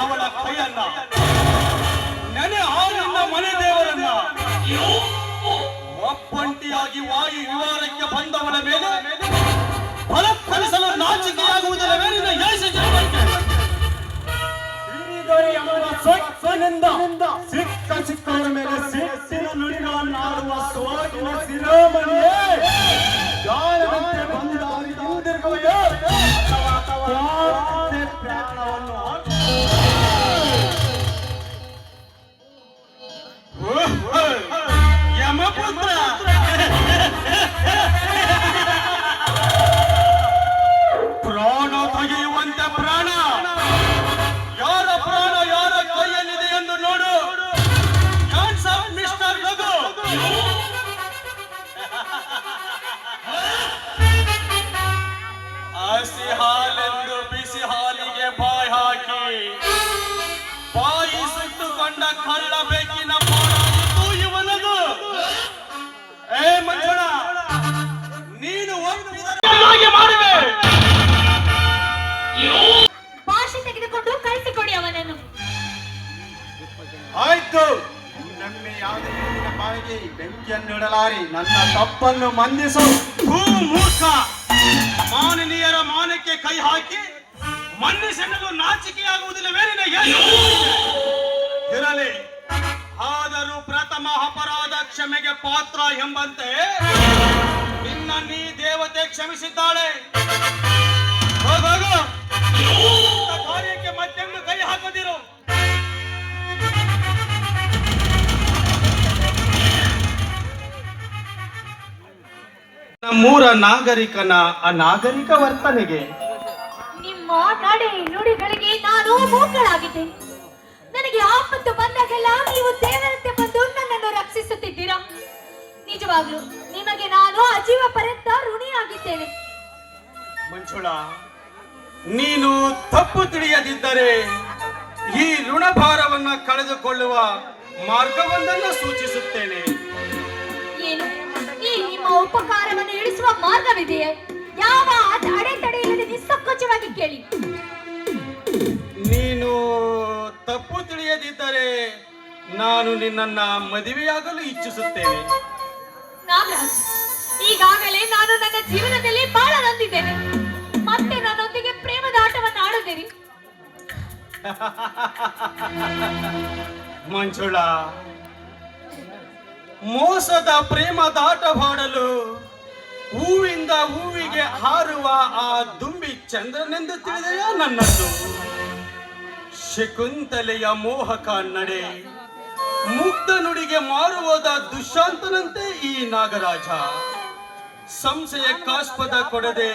ಅವಳ ಕೈಯನ್ನ ನೆನೆ ಹಾಲಿನ ಮನೆ ದೇವರನ್ನ ಒಬ್ಬಂಟಿಯಾಗಿ ವಾಯು ವಿಹಾರಕ್ಕೆ ಬಂದವನ ಮೇಲೆ ಫಲಕ್ಕಳಿಸಲು ನಾಚಿಕೆಯಾಗುವುದಿಲ್ಲವೇ ನಿನ್ನ ಯಶ ಜನ್ಮಕ್ಕೆ? ಸಿಕ್ಕ ಸಿಕ್ಕವರ ಮೇಲೆ ಸಿಟ್ಟಿನ ನುಡಿಗಳನ್ನಾಡುವ ಸೋಗಿನ ಶಿರೋಮಣಿಯೇ, ಗಾಯವಂತೆ ಬಂದಾಗಿ ಹಿಂದಿರುಗುವೆಯೋ ಅಥವಾ ಪ್ರಾಣವನ್ನು ಯಮಪುತ್ರ ಪ್ರಾಣ ತೆಗೆಯುವಂತೆ ಪ್ರಾಣ ಯಾರ ಪ್ರಾಣ ಯಾರ ಕೈಯಲ್ಲಿದೆ ಎಂದು ನೋಡು. ಮಿಸ್ಟರ್ ರಘು, ಹಸಿ ಹಾಲೆಂದು ಬಿಸಿ ಹಾಲಿಗೆ ಬಾಯಿ ಹಾಕಿ ಬಾಯಿ ಸುಟ್ಟುಕೊಂಡ ಕಳ್ಳ ಬೆಕ್ಕಿನ ಪಾಡಾಗಿತ್ತು ಇವನದು. ಏ ಮಂಜುಳ, ನೀನು ಮಾಡುವೆ. ಭಾಷೆ ತೆಗೆದುಕೊಂಡು ಕಳಿಸಿಕೊಡಿ ಅವನನ್ನು. ಆಯ್ತು, ನಮ್ಮೆ ಯಾವುದೇ ಬಾಯಿಗೆ ಬೆಂಕಿಯನ್ನು ಇಡಲಾರಿ. ನನ್ನ ತಪ್ಪನ್ನು ಮಂದಿಸು. ಮೂರ್ಖ, ಮಾನನೀಯರ ಮಾನಕ್ಕೆ ಕೈ ಹಾಕಿ ಮನ್ನಿಸೆನ್ನಲು ನಾಚಿಕೆಯಾಗುವುದಿಲ್ಲವೇ ನಿನಗೆ? ಇರಲಿ, ಆದರೂ ಪ್ರಥಮ ಅಪರಾಧ ಕ್ಷಮೆಗೆ ಪಾತ್ರ ಎಂಬಂತೆ ನಿನ್ನ ನೀ ದೇವತೆ ಕ್ಷಮಿಸಿದ್ದಾಳೆ. ಹೋಗು, ಕಾರ್ಯಕ್ಕೆ ಮತ್ತೆಂದು ಕೈ ಹಾಕದಿರು. ನಮ್ಮೂರ ನಾಗರಿಕನ ಅನಾಗರಿಕ ವರ್ತನೆಗೆ, ನಿಮ್ಮ ನಡೆ ನುಡಿಗಳಿಗೆ ನಾನು ಮೂಕಳಾಗಿದ್ದೇನೆ. ನನಗೆ ಆಪತ್ತು ಬಂದಾಗೆಲ್ಲ ನೀವು ದೇವರಂತೆ ಬಂದು ನನ್ನನ್ನು ರಕ್ಷಿಸುತ್ತಿದ್ದೀರಾ. ನಿಜವಾಗ್ಲೂ ನಿಮಗೆ ನಾನು ಅಜೀವ ಪರ್ಯಂತ ಋಣಿಯಾಗಿದ್ದೇನೆ. ಮಂಜುಳ, ನೀನು ತಪ್ಪು ತಿಳಿಯದಿದ್ದರೆ ಈ ಋಣಭಾರವನ್ನ ಕಳೆದುಕೊಳ್ಳುವ ಮಾರ್ಗವೊಂದನ್ನು ಸೂಚಿಸುತ್ತೇನೆ. ಏನು, ಈ ನಿಮ್ಮ ಉಪಕಾರವನ್ನು ಇಳಿಸುವ ಮಾರ್ಗವಿದೆಯೇ? ಯಾವ ಅಡೆತಡೆ ಇಲ್ಲದೆ ನಿಸ್ಸಂಕೋಚವಾಗಿ ಕೇಳಿ. ನೀನು ತಪ್ಪು ತಿಳಿಯದಿದ್ದರೆ ನಾನು ನಿನ್ನನ್ನ ಮದುವೆಯಾಗಲು ಇಚ್ಛಿಸುತ್ತೇನೆ. ನಾಗರಾಜ್, ಈಗಾಗಲೇ ನಾನು ನನ್ನ ಜೀವನದಲ್ಲಿ ಬಹಳ ನೊಂದಿದ್ದೇನೆ. ಮತ್ತೆ ನನ್ನೊಂದಿಗೆ ಪ್ರೇಮದ ಆಟವನ್ನು ಆಡದಿರಿ. ಮಂಜುಳ, ಮೋಸದ ಪ್ರೇಮದಾಟವಾಡಲು ಹೂವಿಂದ ಹೂವಿಗೆ ಹಾರುವ ಆ ದುಂಬಿ ಚಂದ್ರನೆಂದು ತಿಳಿದೆಯಾ ನನ್ನನ್ನು? ಶಕುಂತಲೆಯ ಮೋಹಕ ನಡೆ, ಮುಗ್ಧ ನುಡಿಗೆ ಮಾರುವುದ ದುಶ್ಶಾಂತನಂತೆ ಈ ನಾಗರಾಜ. ಸಂಶಯಕ್ಕಾಸ್ಪದ ಕೊಡದೆ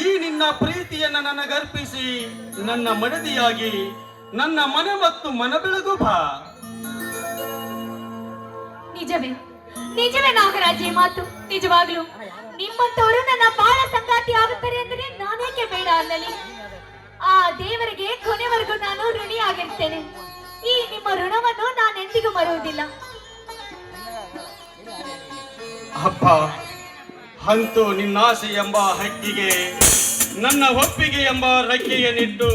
ಈ ನಿನ್ನ ಪ್ರೀತಿಯನ್ನು ನನಗರ್ಪಿಸಿ ನನ್ನ ಮಡದಿಯಾಗಿ ನನ್ನ ಮನೆ ಮತ್ತು ಮನ ಬೆಳಗು ಬಾ. ನಿಜವೇ ನಿಜವೇ ನಾಗರಾಜೆ ಮಾತು. ನಿಜವಾಗ್ಲು ನಿಮ್ಮಂತವರು ನನ್ನ ಬಾಳ ಸಂಗಾತಿ ಆಗುತ್ತಾರೆ ಅಂದರೆ ನಾನೇಕೆ ಬೇಡ ಅನ್ನಲಿ. ಆ ದೇವರಿಗೆ ಕೊನೆವರೆಗೂ ನಾನು ಋಣಿಯಾಗಿರ್ತೇನೆ. ಈ ನಿಮ್ಮ ಋಣವನ್ನು ನಾನೆಂದಿಗೂ ಮರೆಯುವುದಿಲ್ಲ. ಅಪ್ಪ, ಅಂತೂ ನಿನ್ನಾಸೆ ಎಂಬ ಹಕ್ಕಿಗೆ ನನ್ನ ಒಪ್ಪಿಗೆ ಎಂಬ ರೆಕ್ಕೆಯನ್ನಿಟ್ಟು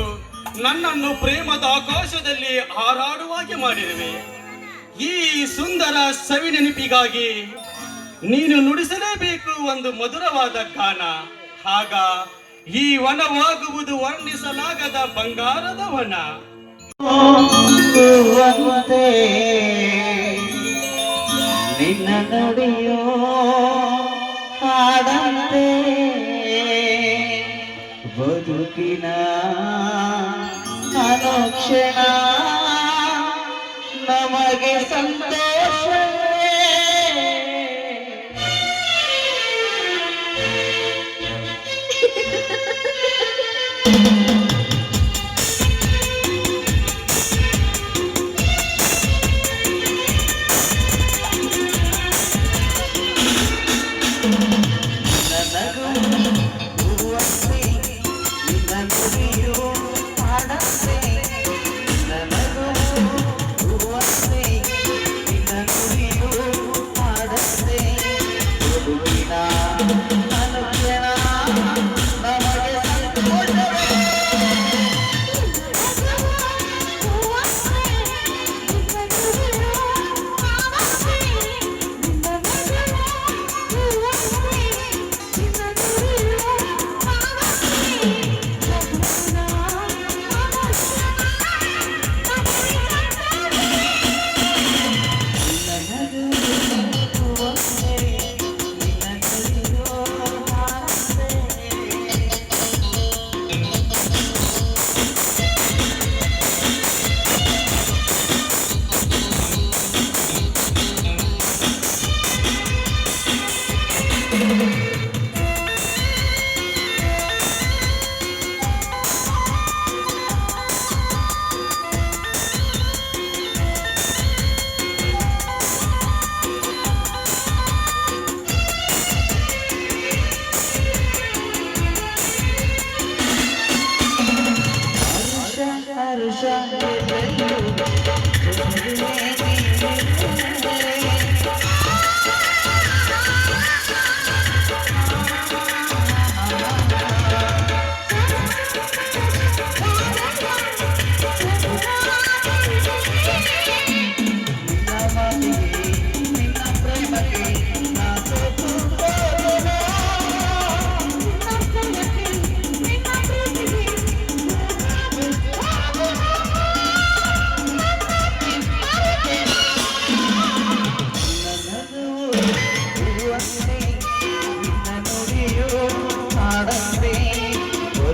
ನನ್ನನ್ನು ಪ್ರೇಮದ ಆಕಾಶದಲ್ಲಿ ಹಾರಾಡುವಾಗೆ ಮಾಡಿರುವೆ. ಈ ಸುಂದರ ಸವಿನೆನಪಿಗಾಗಿ ನೀನು ನುಡಿಸಲೇಬೇಕು ಒಂದು ಮಧುರವಾದ ಗಾನ. ಆಗ ಈ ವನವಾಗುವುದು ವರ್ಣಿಸಲಾಗದ ಬಂಗಾರದ ವನ. ನಿನ್ನ ನುಡಿಯೋ ಹಾಡಂತೆ ಬದುಕಿನ ಅನುಕ್ಷಣ ನಮಗೆ ಸಂತೋಷವೇ.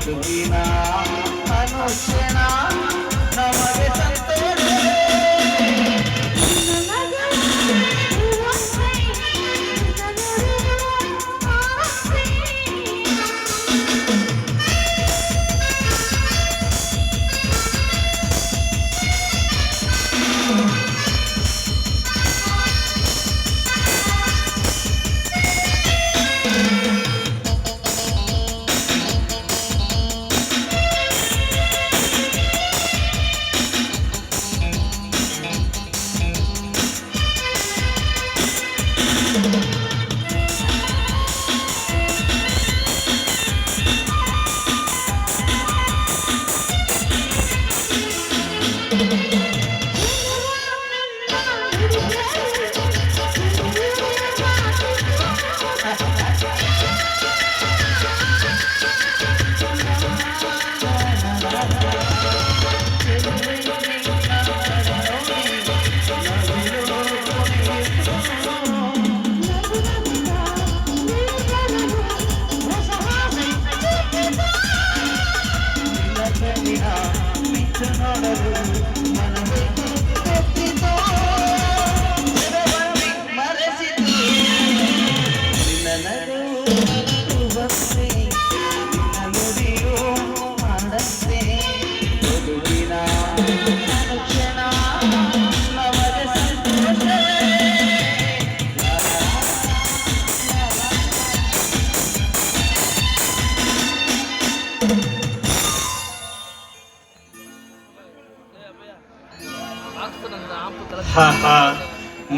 ಬದುಕಿನ ಅನುಕ್ಷಣ ನಮಗೆ ಸಂತೋಷ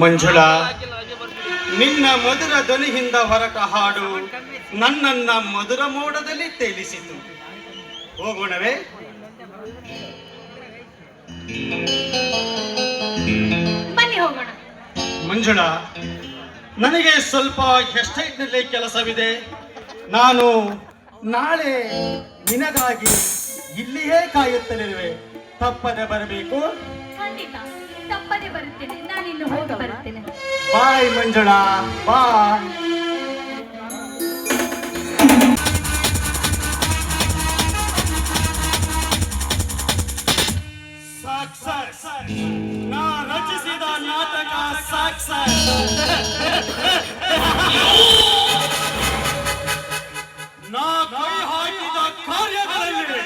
ಮಂಜುಳಾ, ನಿನ್ನ ಮಧುರ ಧ್ವನಿಯಿಂದ ಹೊರಟ ಹಾಡು ನನ್ನನ್ನ ಮಧುರ ಮೋಡದಲ್ಲಿ ತೇಲಿಸಿತು. ಹೋಗೋಣವೇ? ಬನ್ನಿ ಹೋಗೋಣ. ಮಂಜುಳಾ, ನನಗೆ ಸ್ವಲ್ಪ ಎಸ್ಟೇಟ್ನಲ್ಲಿ ಕೆಲಸವಿದೆ. ನಾನು ನಾಳೆ ನಿನಗಾಗಿ ಇಲ್ಲಿಯೇ ಕಾಯುತ್ತಲಿರುವೆ. ತಪ್ಪದೆ ಬರಬೇಕು. ಖಂಡಿತ ತಪ್ಪದೆ ಬರುತ್ತೇನೆ. ನಾನಿನ್ನು ಹೋಗಿ ಬರುತ್ತೇನೆ. ಬಾಯ್ ಮಂಜುಳಾ, ಬಾಯ್. ನಾ ರಚಿಸಿದ ನಾಟಕ ಸಕ್ಸಸ್. ನಾ ಕೈ ಹಾಕಿದ ಕಾರ್ಯಗಳಲ್ಲಿ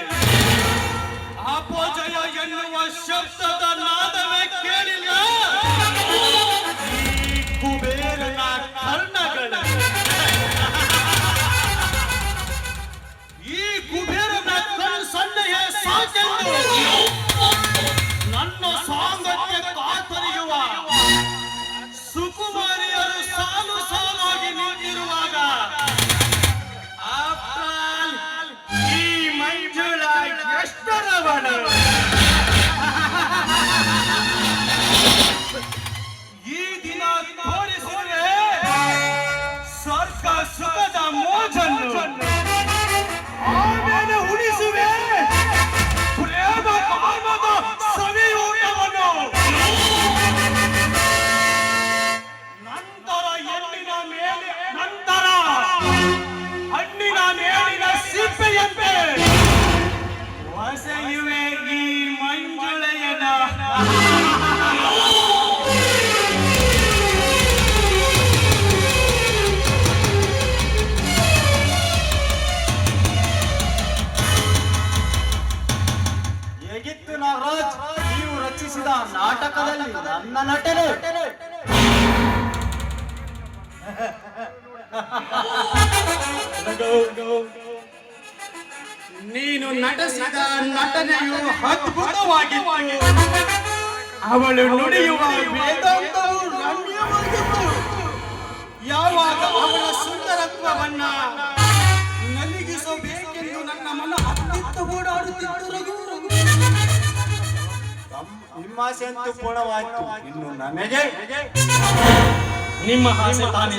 ಅಪಜಯ ಎನ್ನುವ ಶಬ್ದದ ನಾದವೇ ಕೇಳಿಲ್ಲ. ಈ ಕುಬೇರನ ಕರ್ಣಗಳ, ಈ ಕುಬೇರನ ಕಣ್ಣು ಸನ್ನೆಯೇ ಸಾಕೆಂದು ನನ್ನ ಸಾಂಗತ್ಯ ಕಾತರಿಯುವ ಸುಕುಮಾರಿಯರು ಸಾಲು ಸಾಲಾಗಿ ನಿಂತಿರುವಾಗ ಈ ಮಂಜುಳ ಎಷ್ಟರವನು? ಈ ದಿನ ತೋರಿಸಿದರೆ ಸ್ವರ್ಗ ಸುಖದ ಮೋಜನ್ನು, ಆಮೇಲೆ ಉಳಿಸುವೆ ಪ್ರೇಮ ಕಾಮದ ಸವಿಯೂಟವನ್ನು. ನಂತರ ಹೆಣ್ಣಿನ ಮೇಲೆ, ನಂತರ ಹಣ್ಣಿನ ಮೇಲಿನ ಸಿಪ್ಪೆಯಂತೆ ಹೊಸೆಯುವೆ ಈ ಮಂಜುಳೆಯನ. ಹೇಗಿತ್ತು ನಾಗರಾಜ್, ನೀವು ರಚಿಸಿದ ನಾಟಕದಲ್ಲಿ ನನ್ನ ನಟನೆ? ನೀನು ನಟಿಸಿದ ನಟನೆಯು ಅದ್ಭುತವಾಗಿತ್ತು. ಅವಳು ನುಡಿಯುವ ವೇದಾಂತವು ರಮ್ಯವಾಗಿತ್ತು. ಯಾವಾಗ ಅವಳ ಸುಂದರತ್ವವನ್ನ ನಲಿಗಿಸಬೇಕೆಂದು ನನ್ನ ಮನ ಅತ್ತಿತ್ತು ಓಡಾಡುತ್ತಿತ್ತು. ರಘು ನಿಮ್ಮ ಆಸೆ ಅಂತೂ ಪೂರ್ಣವಾಯಿತು. ಇನ್ನು ನಮಗೆ ನಿಮ್ಮ ಆಸೆ ತಾನೇ.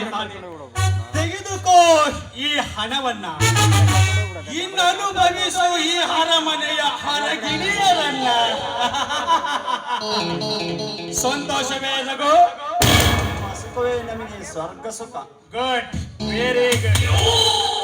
ತೆಗೆದುಕೋ ಈ ಹಣವನ್ನ, ಇನ್ನು ಅನುಭವಿಸು ಈ ಅರಮನೆಯ ಹರಗಿಣಿಯರನ್ನ. ಸಂತೋಷವೇ ರಘು? ಸುಖವೇ ನಮಗೆ ಸ್ವರ್ಗ ಸುಖ. Good, very good.